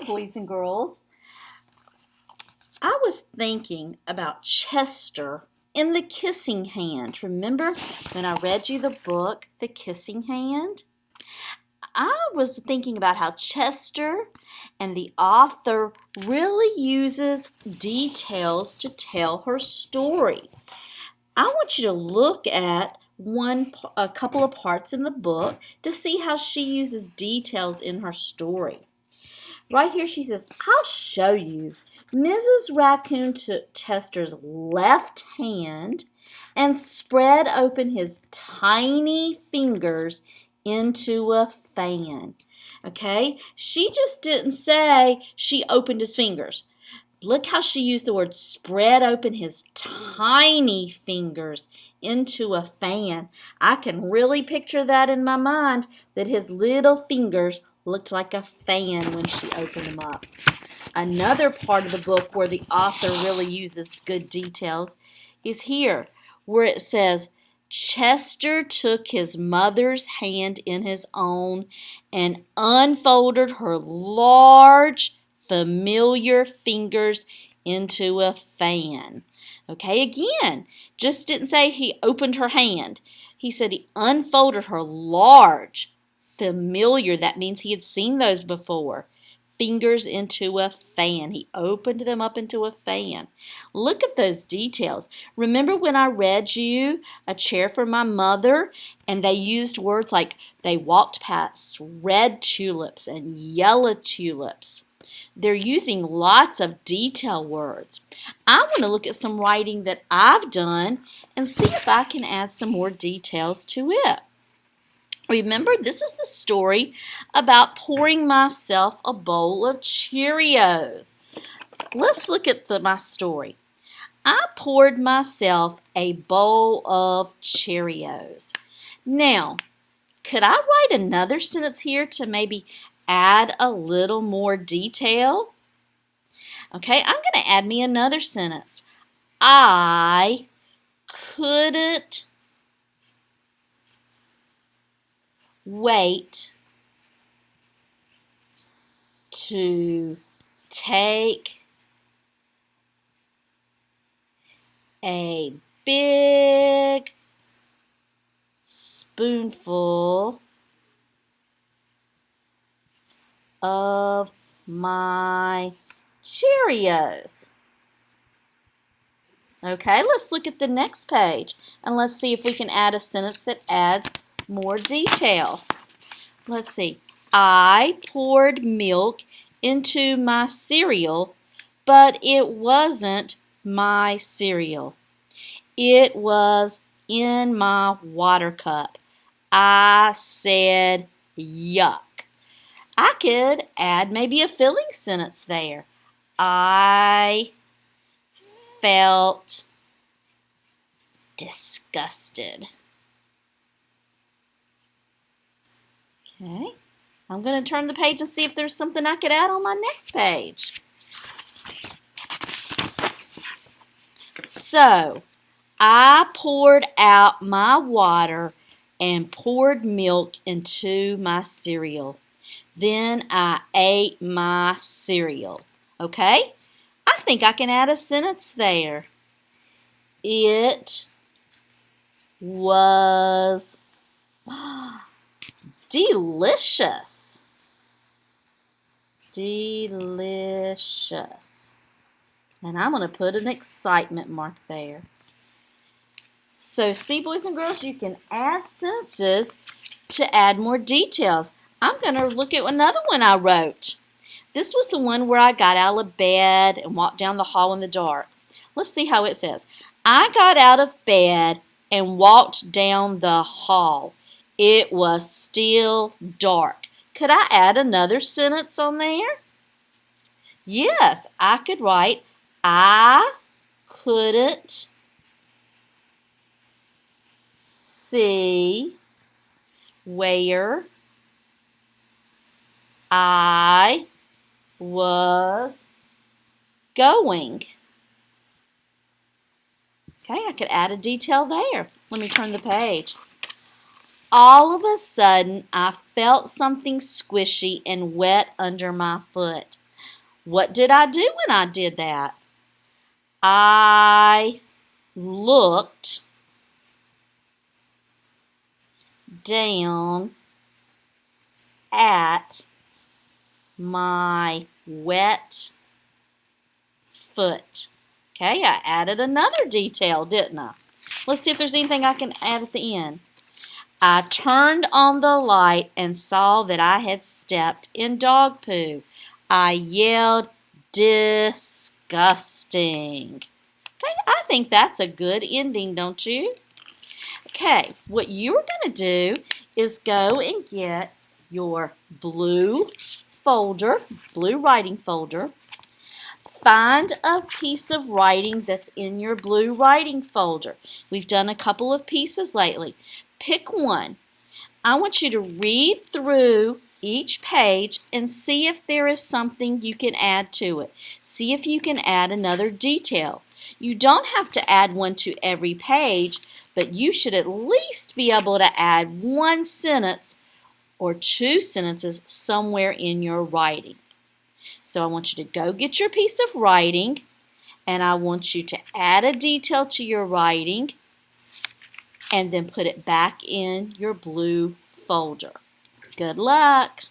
boys and girls. I was thinking about Chester in The Kissing Hand. Remember when I read you the book, The Kissing Hand? I was thinking about how Chester and the author really uses details to tell her story. I want you to look at a couple of parts in the book to see how she uses details in her story. Right here she says, I'll show you. Mrs. Raccoon took Chester's left hand and spread open his tiny fingers into a fan. Okay, she just didn't say she opened his fingers. Look how she used the word spread open his tiny fingers into a fan. I can really picture that in my mind, that his little fingers looked like a fan when she opened them up. Another part of the book where the author really uses good details is here, where it says, Chester took his mother's hand in his own and unfolded her large, familiar fingers into a fan. Okay, again, just didn't say he opened her hand. He said he unfolded her large, familiar. That means he had seen those before. Fingers into a fan. He opened them up into a fan. Look at those details. Remember when I read you A Chair for My Mother, and they used words like they walked past red tulips and yellow tulips. They're using lots of detail words. I want to look at some writing that I've done and see if I can add some more details to it. Remember, this is the story about pouring myself a bowl of Cheerios. Let's look at my story. I poured myself a bowl of Cheerios. Now, could I write another sentence here to maybe add a little more detail? Okay, I'm going to add me another sentence. I couldn't wait to take a big spoonful of my Cheerios. Okay, let's look at the next page and let's see if we can add a sentence that adds more detail. Let's see. I poured milk into my cereal, but it wasn't my cereal. It was in my water cup. I said yuck. I could add maybe a filling sentence there. I felt disgusted. Okay, I'm going to turn the page and see if there's something I could add on my next page. So, I poured out my water and poured milk into my cereal. Then I ate my cereal. Okay, I think I can add a sentence there. It was delicious. Delicious. And I'm going to put an excitement mark there. So see, boys and girls, you can add sentences to add more details. I'm going to look at another one I wrote. This was the one where I got out of bed and walked down the hall in the dark. Let's see how it says. I got out of bed and walked down the hall. It was still dark. Could I add another sentence on there? Yes, I could write, I couldn't see where I was going. Okay, I could add a detail there. Let me turn the page. All of a sudden, I felt something squishy and wet under my foot. What did I do when I did that? I looked down at my wet foot. Okay, I added another detail, didn't I? Let's see if there's anything I can add at the end. I turned on the light and saw that I had stepped in dog poo. I yelled, disgusting. Okay, I think that's a good ending, don't you? Okay, what you're going to do is go and get your blue folder, blue writing folder. Find a piece of writing that's in your blue writing folder. We've done a couple of pieces lately. Pick one. I want you to read through each page and see if there is something you can add to it. See if you can add another detail. You don't have to add one to every page, but you should at least be able to add one sentence or two sentences somewhere in your writing. So I want you to go get your piece of writing, and I want you to add a detail to your writing and then put it back in your blue folder. Good luck!